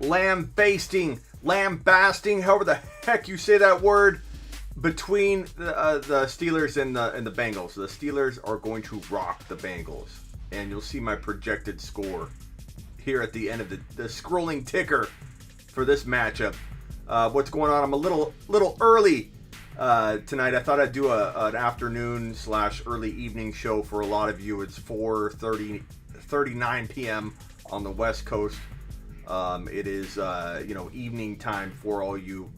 lambasting, however the heck you say that word, between the Steelers and the Bengals. The Steelers are going to rock the Bengals, and you'll see my projected score here at the end of the scrolling ticker for this matchup. What's going on? I'm a little early tonight. I thought I'd do an afternoon / early evening show for a lot of you. It's 4:39 p.m. on the West Coast. It is evening time for all you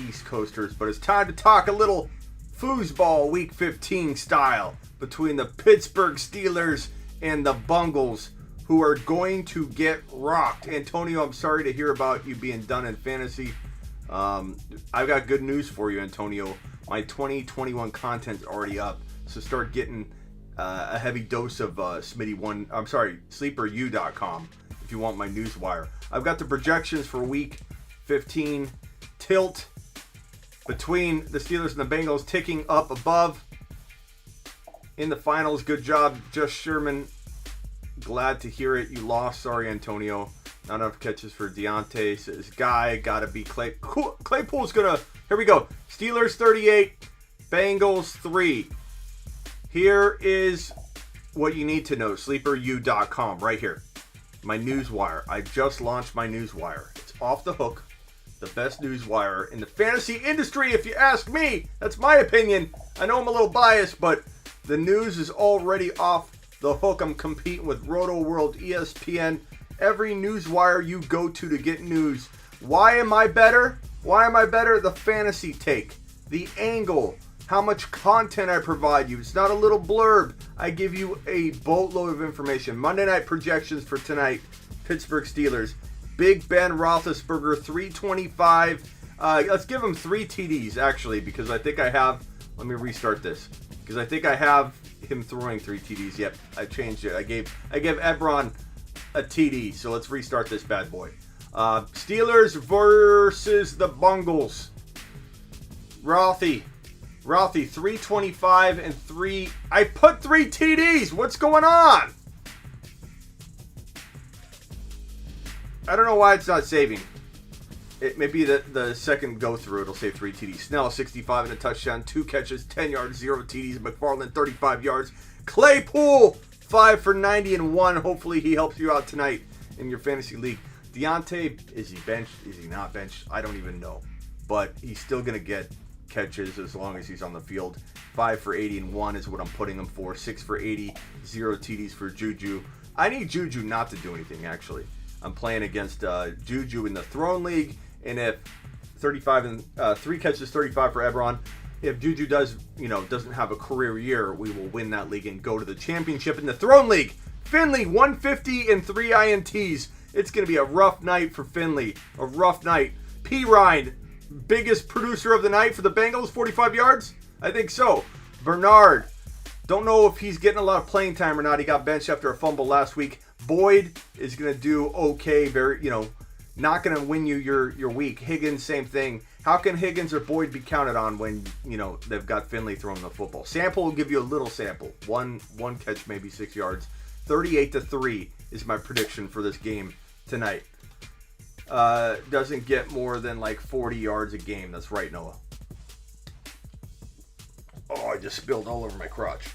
East Coasters, but it's time to talk a little foosball Week 15 style between the Pittsburgh Steelers and the Bengals, who are going to get rocked. Antonio, I'm sorry to hear about you being done in fantasy. I've got good news for you, Antonio. My 2021 content's already up, so start getting a heavy dose of sleeperu.com if you want my newswire. I've got the projections for Week 15 tilt between the Steelers and the Bengals ticking up above in the finals. Good job, Just Sherman. Glad to hear it. You lost. Sorry, Antonio. Not enough catches for Deontay. Says Guy. Gotta be Claypool's gonna. Here we go. Steelers 38, Bengals 3. Here is what you need to know. Sleeperu.com right here. My newswire. I just launched my newswire. It's off the hook. The best newswire in the fantasy industry, if you ask me. That's my opinion. I know I'm a little biased, but the news is already off the hook. I'm competing with Roto World, ESPN, every newswire you go to get news. Why am I better? The fantasy take, the angle, how much content I provide you. It's not a little blurb. I give you a boatload of information. Monday night projections for tonight, Pittsburgh Steelers. Big Ben Roethlisberger, 325. Let's give him 3 TDs, actually, because I think I have... Let me restart this. Because I think I have him throwing 3 TDs. Yep, I changed it. I gave Ebron a TD, so let's restart this bad boy. Steelers versus the Bengals. Rothy, 325 and 3... I put 3 TDs! What's going on? I don't know why it's not saving. It may be the second go through it'll say 3 TDs. Snell 65 and a touchdown, 2 catches, 10 yards, 0 TDs. McFarland 35 yards. Claypool 5 for 90 and 1. Hopefully he helps you out tonight in your fantasy league. Deontay, is he benched? Is he not benched? I don't even know. But he's still gonna get catches as long as he's on the field. 5 for 80 and 1 is what I'm putting him for. 6 for 80, 0 TDs for Juju. I need Juju not to do anything, actually. I'm playing against Juju in the Throne League, and if 35 and 3 catches, 35 for Ebron. If Juju doesn't have a career year, we will win that league and go to the championship in the Throne League. Finley 150 and 3 INTs. It's going to be a rough night for Finley. A rough night. P. Ryan, biggest producer of the night for the Bengals, 45 yards. I think so. Bernard, don't know if he's getting a lot of playing time or not. He got benched after a fumble last week. Boyd is going to do okay. Not going to win you your week. Higgins, same thing. How can Higgins or Boyd be counted on when, they've got Finley throwing the football? Sample will give you a little sample. One catch, maybe 6 yards. 38-3 is my prediction for this game tonight. Doesn't get more than like 40 yards a game. That's right, Noah. Oh, I just spilled all over my crotch.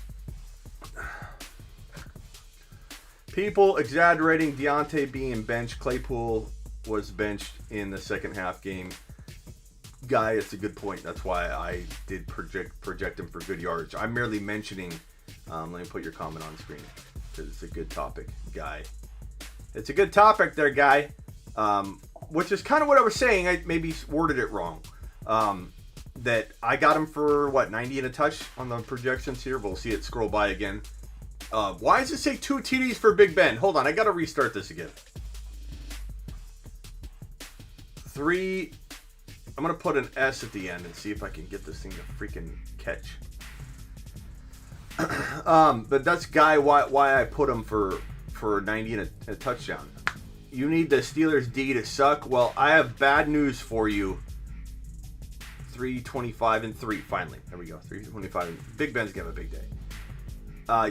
People exaggerating Deontay being benched. Claypool was benched in the second half game. Guy, it's a good point. That's why I did project him for good yards. I'm merely mentioning. Let me put your comment on screen because it's a good topic, Guy. It's a good topic there, Guy. Which is kind of what I was saying. I maybe worded it wrong. That I got him for 90 and a touch on the projections here. We'll see it scroll by again. Why does it say 2 TDs for Big Ben? Hold on, I got to restart this again. 3. I'm going to put an S at the end and see if I can get this thing to freaking catch. But that's Guy why I put him for 90 and a touchdown. You need the Steelers D to suck. Well, I have bad news for you. 325 and 3 finally. There we go. 325 and Big Ben's gonna have a big day.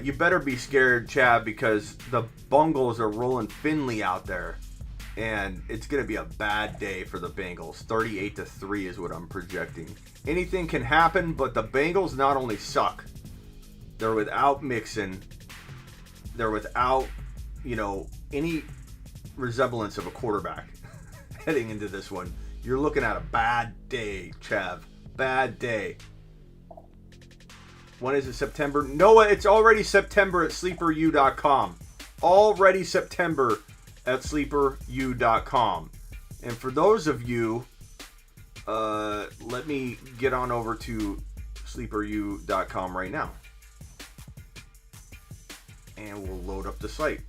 You better be scared, Chad, because the Bengals are rolling Finley out there. And it's going to be a bad day for the Bengals. 38-3 is what I'm projecting. Anything can happen, but the Bengals not only suck, they're without Mixon. They're without, any resemblance of a quarterback heading into this one. You're looking at a bad day, Chav. Bad day. When is it, September? Noah, it's already September at sleeperu.com. Already September at sleeperu.com. And for those of you, let me get on over to sleeperu.com right now. And we'll load up the site.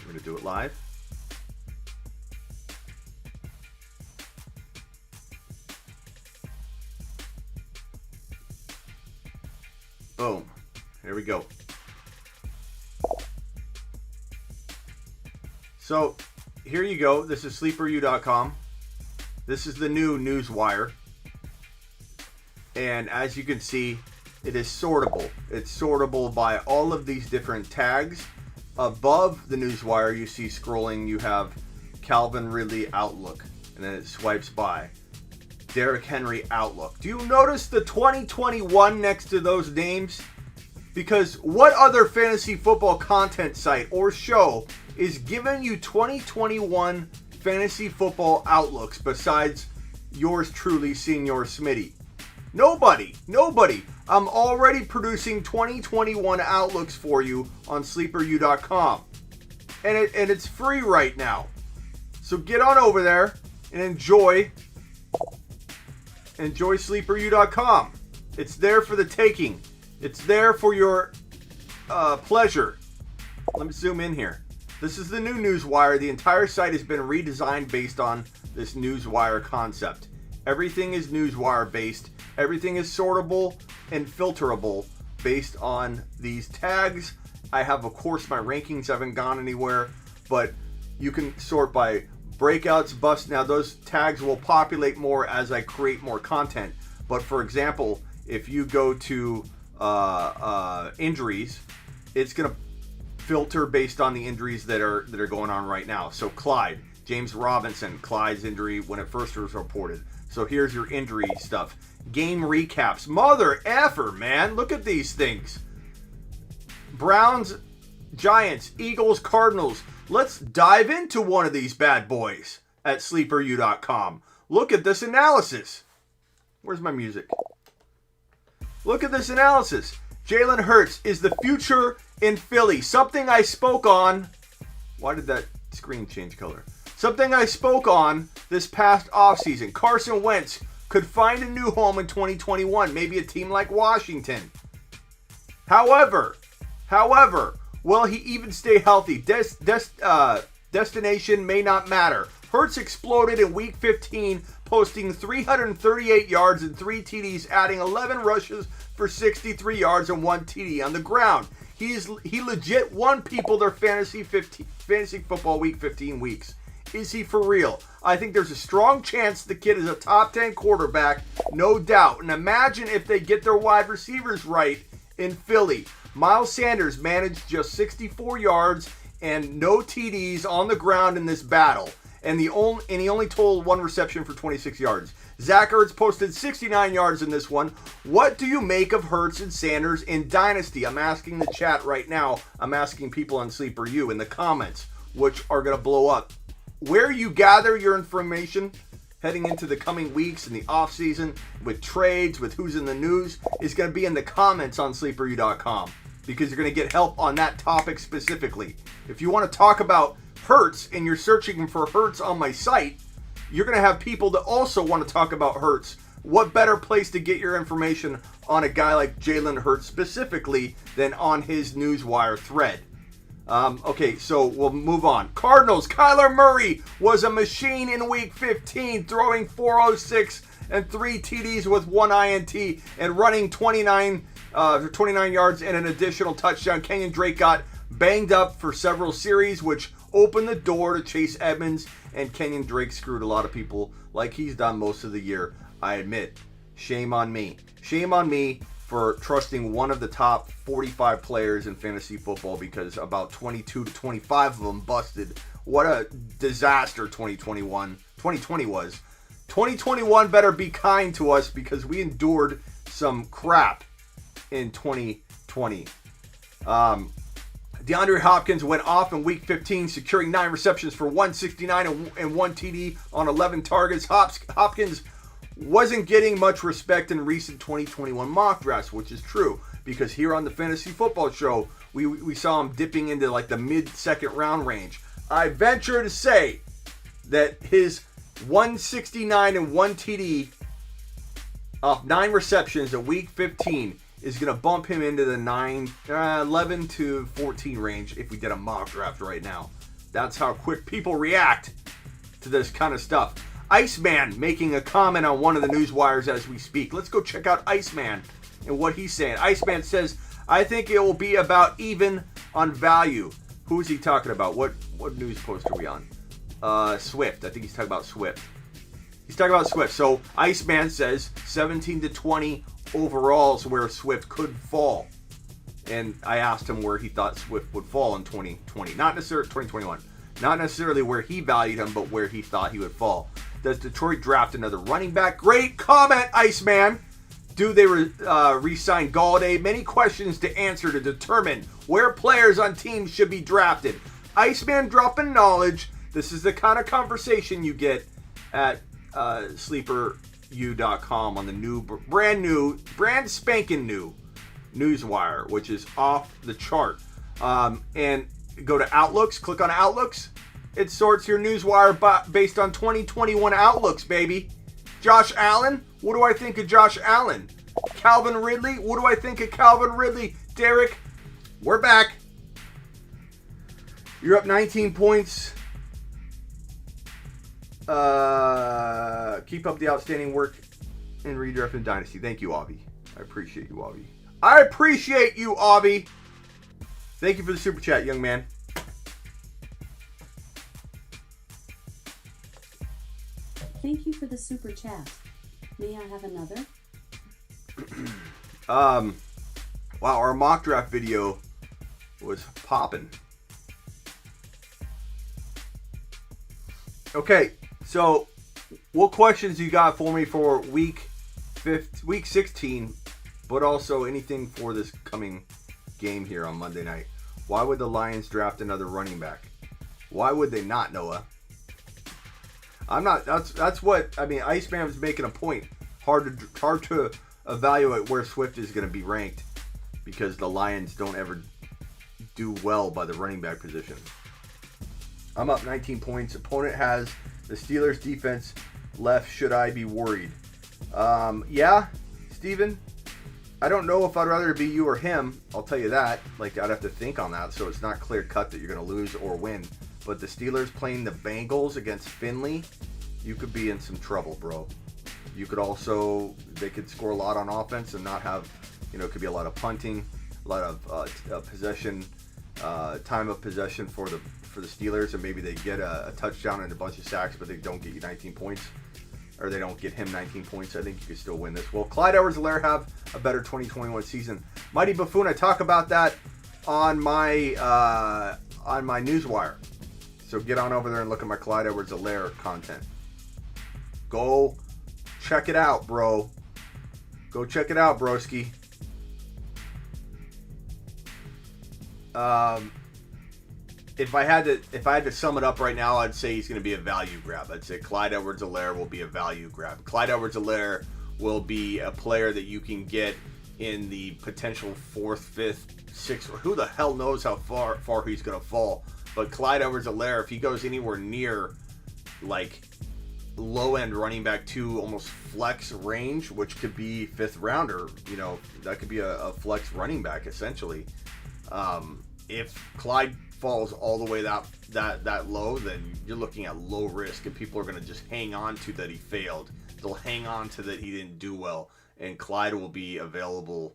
I'm going to do it live. Boom. Here we go. So, here you go. This is sleeperu.com. This is the new newswire. And as you can see, it is sortable. It's sortable by all of these different tags. Above the newswire, you see scrolling, you have Calvin Ridley Outlook. And then it swipes by. Derrick Henry Outlook. Do you notice the 2021 next to those names? Because what other fantasy football content site or show is giving you 2021 fantasy football outlooks besides yours truly, Senior Smitty? Nobody. I'm already producing 2021 outlooks for you on sleeperu.com. And it's free right now. So get on over there and enjoy sleeperu.com. It's there for the taking. It's there for your pleasure. Let me zoom in here. This is the new newswire. The entire site has been redesigned based on this newswire concept. Everything is newswire based. Everything is sortable and filterable based on these tags. I have, of course, my rankings haven't gone anywhere, but you can sort by breakouts, busts. Now, those tags will populate more as I create more content. But for example, if you go to injuries, it's going to filter based on the injuries that are going on right now. So James Robinson, Clyde's injury when it first was reported. So here's your injury stuff. Game recaps. Mother effer, man. Look at these things. Browns, Giants, Eagles, Cardinals. Let's dive into one of these bad boys at sleeperu.com. Look at this analysis. Where's my music? Look at this analysis. Jalen Hurts is the future in Philly. Something I spoke on. Why did that screen change color? Something I spoke on this past offseason. Carson Wentz could find a new home in 2021. Maybe a team like Washington. However, will he even stay healthy? Destination may not matter. Hurts exploded in Week 15, posting 338 yards and 3 TDs, adding 11 rushes for 63 yards and 1 TD on the ground. He legit won people their fantasy football Week 15 weeks. Is he for real? I think there's a strong chance the kid is a top 10 quarterback, no doubt. And imagine if they get their wide receivers right in Philly. Miles Sanders managed just 64 yards and no TDs on the ground in this battle. And he only totaled 1 reception for 26 yards. Zach Ertz posted 69 yards in this one. What do you make of Hurts and Sanders in Dynasty? I'm asking the chat right now. I'm asking people on Sleeper U in the comments, which are going to blow up. Where you gather your information heading into the coming weeks and the offseason with trades, with who's in the news, is going to be in the comments on sleeperu.com because you're going to get help on that topic specifically. If you want to talk about Hurts and you're searching for Hurts on my site, you're going to have people that also want to talk about Hurts. What better place to get your information on a guy like Jalen Hurts specifically than on his newswire thread? Okay, so we'll move on. Cardinals, Kyler Murray was a machine in Week 15, throwing 406 and 3 TDs with 1 INT and running 29 yards and an additional touchdown. Kenyon Drake got banged up for several series, which opened the door to Chase Edmonds, and Kenyon Drake screwed a lot of people like he's done most of the year. I admit, shame on me. Shame on me for trusting one of the top 45 players in fantasy football because about 22 to 25 of them busted. What a disaster 2020 was. 2021 better be kind to us because we endured some crap in 2020. Deandre Hopkins went off in Week 15, securing 9 receptions for 169 and 1 TD on 11 targets. Hopkins wasn't getting much respect in recent 2021 mock drafts, which is true because here on the Fantasy Football Show, we saw him dipping into like the mid-second round range. I venture to say that his 169 and 1 TD off 9 receptions at Week 15 is going to bump him into the 11 to 14 range if we did a mock draft right now. That's how quick people react to this kind of stuff. Iceman making a comment on one of the news wires as we speak. Let's go check out Iceman and what he's saying. Iceman says, I think it will be about even on value. Who is he talking about? What news post are we on? Swift. I think he's talking about Swift. He's talking about Swift. So Iceman says 17 to 20 overall is where Swift could fall. And I asked him where he thought Swift would fall in 2020. Not necessarily 2021. Not necessarily where he valued him, but where he thought he would fall. Does Detroit draft another running back? Great comment, Iceman. Do they re-sign Galladay? Many questions to answer to determine where players on teams should be drafted. Iceman dropping knowledge. This is the kind of conversation you get at sleeperu.com on the brand spanking new Newswire, which is off the chart. And go to Outlooks. Click on Outlooks. It sorts your Newswire based on 2021 outlooks, baby. Josh Allen, what do I think of Josh Allen? Calvin Ridley, what do I think of Calvin Ridley? Derek, we're back. You're up 19 points. Keep up the outstanding work in redraft and dynasty. Thank you, Avi. I appreciate you, Avi. Thank you for the super chat, young man. Thank you for the super chat. May I have another? Wow, our mock draft video was popping. Okay, so what questions you got for me for week 16, but also anything for this coming game here on Monday night? Why would the Lions draft another running back? Why would they not, Noah? I'm not. That's what I mean. Iceman was making a point. Hard to evaluate where Swift is going to be ranked because the Lions don't ever do well by the running back position. I'm up 19 points. Opponent has the Steelers defense left. Should I be worried? Yeah, Steven. I don't know if I'd rather be you or him. I'll tell you that. Like, I'd have to think on that, so it's not clear cut that you're going to lose or win. But the Steelers playing the Bengals against Finley, you could be in some trouble, bro. You could also, they could score a lot on offense and not have, it could be a lot of punting, a lot of possession, time of possession for the Steelers, and maybe they get a touchdown and a bunch of sacks, but they don't get you 19 points, or they don't get him 19 points. I think you could still win this. Will Clyde Edwards-Helaire have a better 2021 season? Mighty Buffoon, I talk about that on my Newswire. So get on over there and look at my Clyde Edwards-Helaire content. Go check it out, bro. Go check it out, broski. If I had to sum it up right now, I'd say he's going to be a value grab. I'd say Clyde Edwards-Helaire will be a value grab. Clyde Edwards-Helaire will be a player that you can get in the potential 4th, 5th, 6th, or who the hell knows how far he's going to fall. But Clyde Edwards-Helaire, if he goes anywhere near like low-end running back 2, almost flex range, which could be 5th rounder, that could be a flex running back essentially. If Clyde falls all the way that low, then you're looking at low risk, and people are going to just hang on to that he failed. They'll hang on to that he didn't do well, and Clyde will be available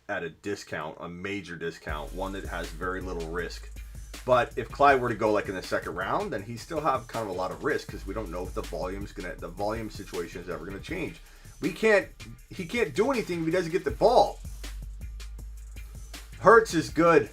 at a discount, a major discount, one that has very little risk. But if Clyde were to go like in the 2nd round, then he still have kind of a lot of risk because we don't know if the volume situation is ever going to change. He can't do anything if he doesn't get the ball. Hurts is good.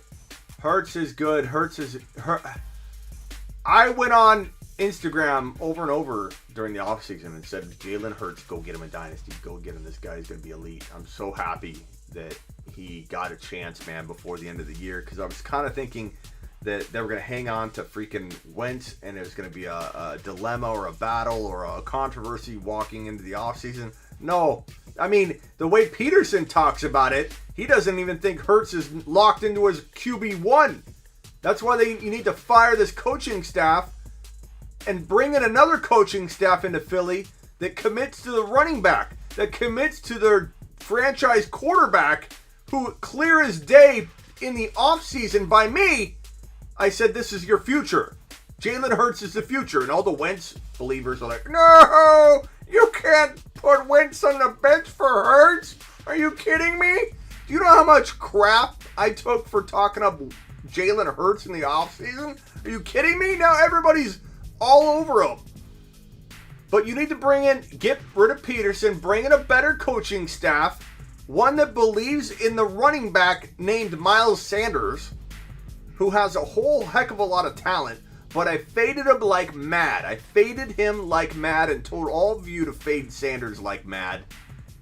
I went on Instagram over and over during the offseason and said, Jalen Hurts, go get him a dynasty. Go get him. This guy's going to be elite. I'm so happy that he got a chance, man, before the end of the year, because I was kind of thinking that they were going to hang on to freaking Wentz, and it was going to be a dilemma or a battle or a controversy walking into the offseason. No. I mean, the way Peterson talks about it, he doesn't even think Hurts is locked into his QB1. That's why you need to fire this coaching staff and bring in another coaching staff into Philly that commits to the running back, that commits to their franchise quarterback, who clear as day in the offseason by me, I said, this is your future. Jalen Hurts is the future. And all the Wentz believers are like, no, you can't put Wentz on the bench for Hurts. Are you kidding me? Do you know how much crap I took for talking up Jalen Hurts in the offseason? Are you kidding me? Now everybody's all over him. But you need to get rid of Peterson, bring in a better coaching staff, one that believes in the running back named Miles Sanders, who has a whole heck of a lot of talent, but I faded him like mad. And told all of you to fade Sanders like mad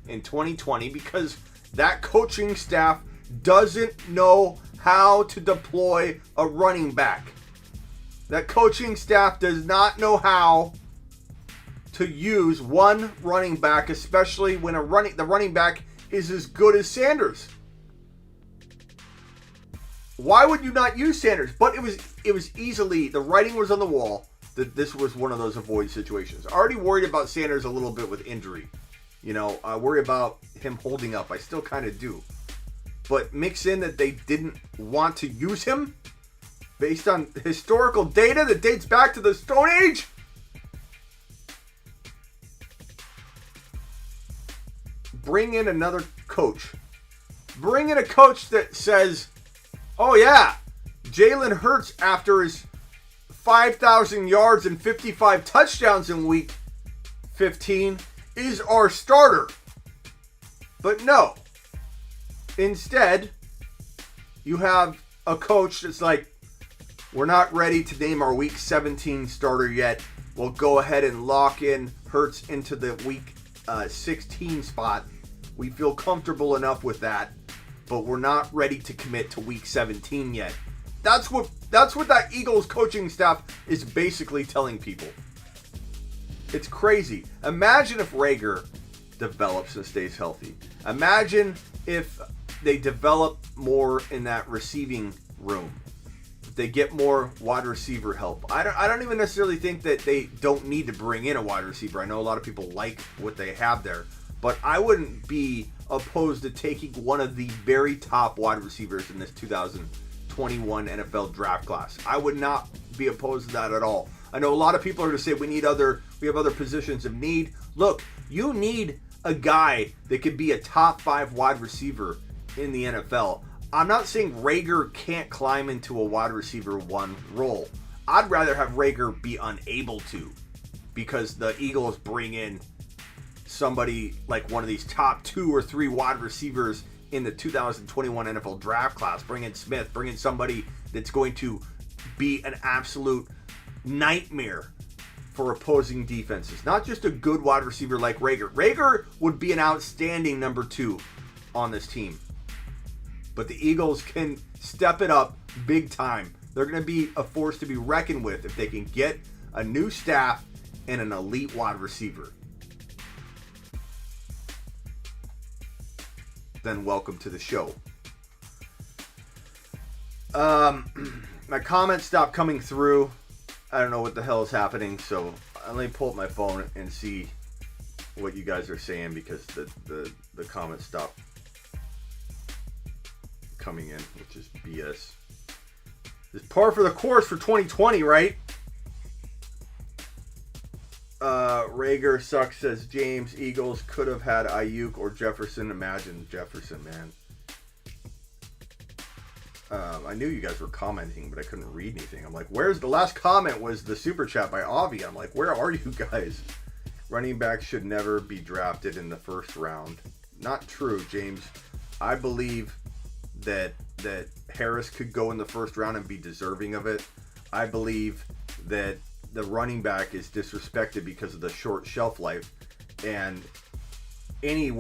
in 2020 because that coaching staff doesn't know how to deploy a running back. That coaching staff does not know how to use one running back, especially when the running back is as good as Sanders. Why would you not use Sanders? But it was easily, the writing was on the wall that this was one of those avoid situations. Already worried about Sanders a little bit with injury. I worry about him holding up. I still kind of do. But mix in that they didn't want to use him based on historical data that dates back to the Stone Age. Bring in another coach. Bring in a coach that says, oh yeah, Jalen Hurts, after his 5,000 yards and 55 touchdowns in week 15, is our starter. But no. Instead, you have a coach that's like, we're not ready to name our week 17 starter yet. We'll go ahead and lock in Hurts into the week 16 spot. We feel comfortable enough with that, but we're not ready to commit to week 17 yet. That's what that Eagles coaching staff is basically telling people. It's crazy. Imagine if Rager develops and stays healthy. Imagine if they develop more in that receiving room. If they get more wide receiver help. I don't even necessarily think that they don't need to bring in a wide receiver. I know a lot of people like what they have there. But I wouldn't be opposed to taking one of the very top wide receivers in this 2021 NFL draft class. I would not be opposed to that at all. I know a lot of people are going to say we have other positions of need. Look, you need a guy that could be a top 5 wide receiver in the NFL. I'm not saying Rager can't climb into a wide receiver 1 role. I'd rather have Rager be unable to, because the Eagles bring in somebody like one of these top 2 or 3 wide receivers in the 2021 NFL draft class. Bring in Smith. Bring in somebody that's going to be an absolute nightmare for opposing defenses. Not just a good wide receiver like Rager. Rager would be an outstanding number 2 on this team. But the Eagles can step it up big time. They're going to be a force to be reckoned with if they can get a new staff and an elite wide receiver. Then welcome to the show. My comments stopped coming through. I don't know what the hell is happening, so let me pull up my phone and see what you guys are saying, because the comments stopped coming in, which is BS. It's par for the course for 2020, right? Rager sucks, says James. Eagles could have had Ayuk or Jefferson. Imagine Jefferson, man. I knew you guys were commenting, but I couldn't read anything. I'm like, where's the last comment? Was the super chat by Avi. I'm like, where are you guys? Running backs should never be drafted in the first round. Not true, James. I believe that Harris could go in the first round and be deserving of it. I believe that the running back is disrespected because of the short shelf life, and any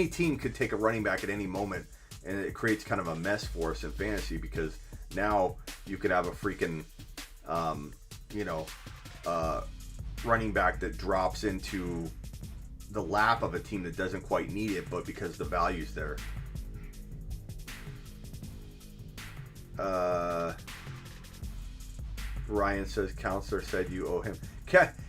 team could take a running back at any moment, and it creates kind of a mess for us in fantasy because now you could have a freaking running back that drops into the lap of a team that doesn't quite need it, but because the value's there. Ryan says Counselor said you owe him.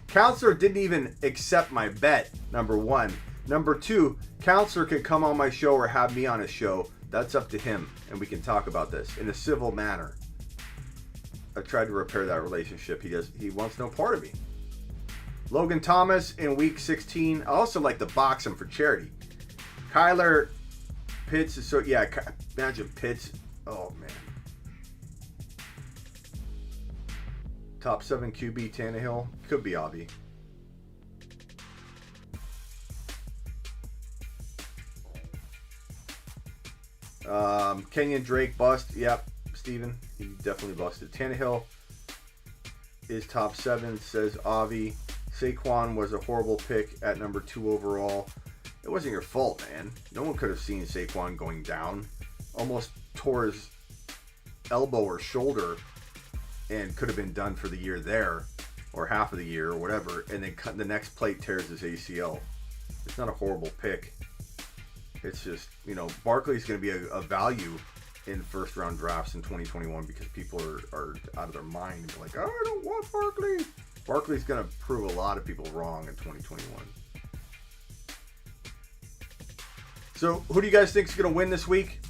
Counselor didn't even accept my bet, number one. Number two, Counselor can come on my show or have me on his show. That's up to him, and we can talk about this in a civil manner. I tried to repair that relationship. He wants no part of me. Logan Thomas in week 16. I also like to box him for charity. Kyler Pitts is so, yeah, imagine Pitts. Oh, man. Top 7 QB Tannehill. Could be Avi. Kenyon Drake bust. Yep, Steven. He definitely busted. Tannehill is top 7, says Avi. Saquon was a horrible pick at number 2 overall. It wasn't your fault, man. No one could have seen Saquon going down. Almost tore his elbow or shoulder and could have been done for the year there, or half of the year, or whatever, and then the next play tears his ACL. It's not a horrible pick. It's just, Barkley's going to be a value in first round drafts in 2021 because people are out of their mind. Like, oh, I don't want Barkley. Barkley's going to prove a lot of people wrong in 2021. So, who do you guys think is going to win this week?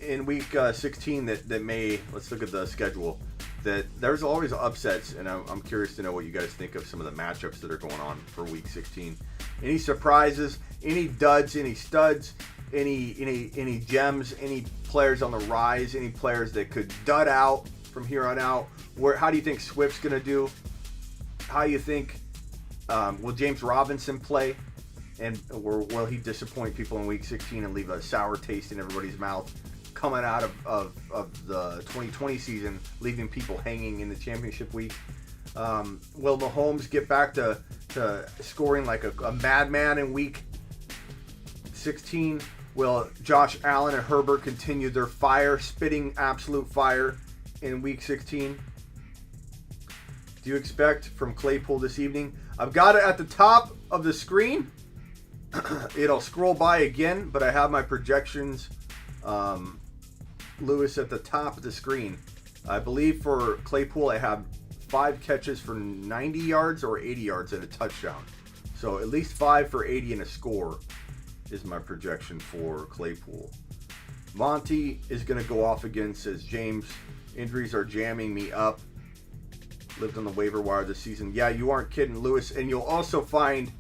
In week 16 that may, let's look at the schedule, that there's always upsets, and I'm curious to know what you guys think of some of the matchups that are going on for week 16. Any surprises, any duds, any studs, any gems, any players on the rise, any players that could dud out from here on out? How do you think Swift's going to do? How do you think, will James Robinson play? And will he disappoint people in week 16 and leave a sour taste in everybody's mouth coming out of the 2020 season, leaving people hanging in the championship week? Will Mahomes get back to scoring like a madman in week 16? Will Josh Allen and Herbert continue their spitting absolute fire in week 16? Do you expect from Claypool this evening? I've got it at the top of the screen. It'll scroll by again, but I have my projections, Lewis, at the top of the screen. I believe for Claypool, I have 5 catches for 90 yards or 80 yards and a touchdown. So at least 5 for 80 and a score is my projection for Claypool. Monty is going to go off again, says James. Injuries are jamming me up. Lived on the waiver wire this season. Yeah, you aren't kidding, Lewis. And you'll also find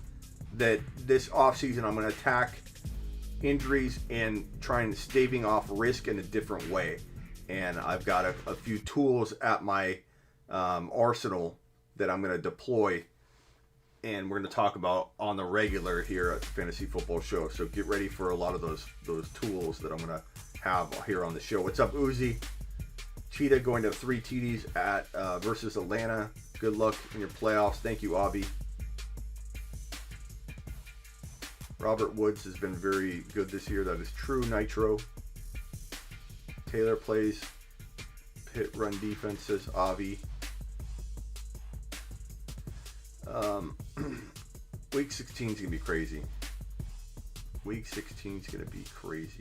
that this offseason I'm going to attack injuries and try and staving off risk in a different way. And I've got a few tools at my arsenal that I'm going to deploy, and we're going to talk about on the regular here at the Fantasy Football Show. So get ready for a lot of those tools that I'm going to have here on the show. What's up, Uzi? Cheetah going to 3 TDs at versus Atlanta. Good luck in your playoffs. Thank you, Avi. Robert Woods has been very good this year. That is true, Nitro. Taylor plays pit run defense, says Avi. Week 16 is going to be crazy. Week 16 is going to be crazy.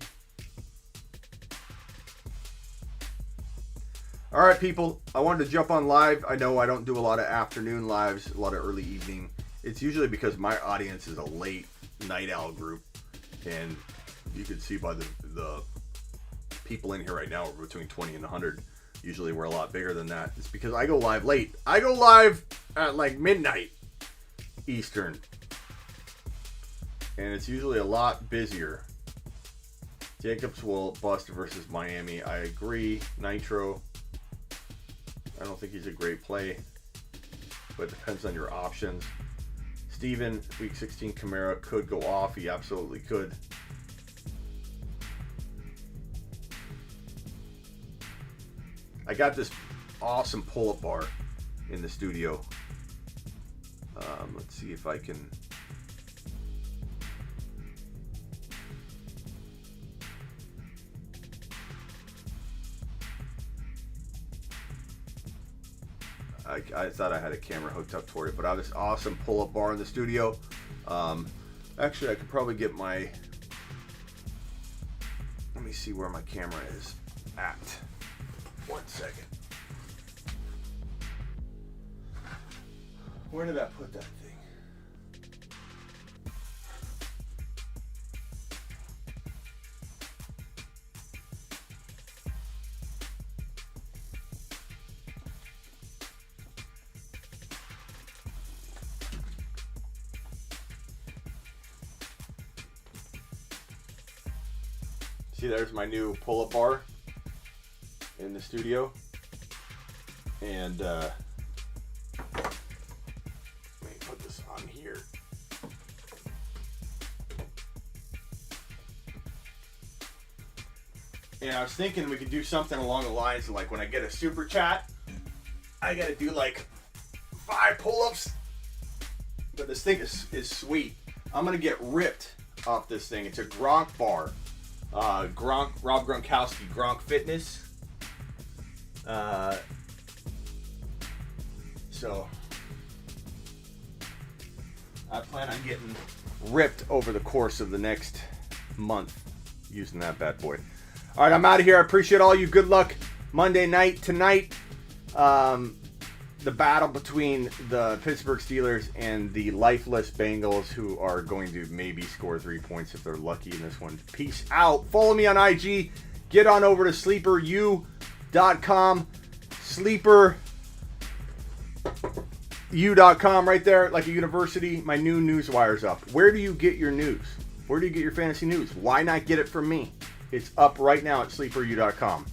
All right, people. I wanted to jump on live. I know I don't do a lot of afternoon lives, a lot of early evening. It's usually because my audience is a late night owl group, and you can see by the people in here right now, we're between 20 and 100. Usually we're a lot bigger than that. It's because I go live late. I go live at like midnight Eastern, and it's usually a lot busier. Jacobs will bust versus Miami. I agree. Nitro, I don't think he's a great play. but it depends on your options. Steven, week 16 Kamara could go off. He absolutely could. I got this awesome pull-up bar in the studio. Let's see if I can... I thought I had a camera hooked up toward it, but I have this awesome pull-up bar in the studio. Actually, I could probably get my... Let me see where my camera is at. 1 second. Where did I put that thing? See, there's my new pull-up bar in the studio. And let me put this on here. And I was thinking we could do something along the lines of, like, when I get a super chat, I gotta do like 5 pull-ups. But this thing is sweet. I'm gonna get ripped off this thing. It's a Gronk bar. Rob Gronkowski, Gronk Fitness. So I plan on getting ripped over the course of the next month using that bad boy. All right, I'm out of here. I appreciate all you. Good luck Monday night tonight. The battle between the Pittsburgh Steelers and the lifeless Bengals, who are going to maybe score 3 points if they're lucky in this one. Peace out. Follow me on IG. Get on over to sleeperu.com. Sleeperu.com right there, like a university. My new newswire's up. Where do you get your news? Where do you get your fantasy news? Why not get it from me? It's up right now at sleeperu.com.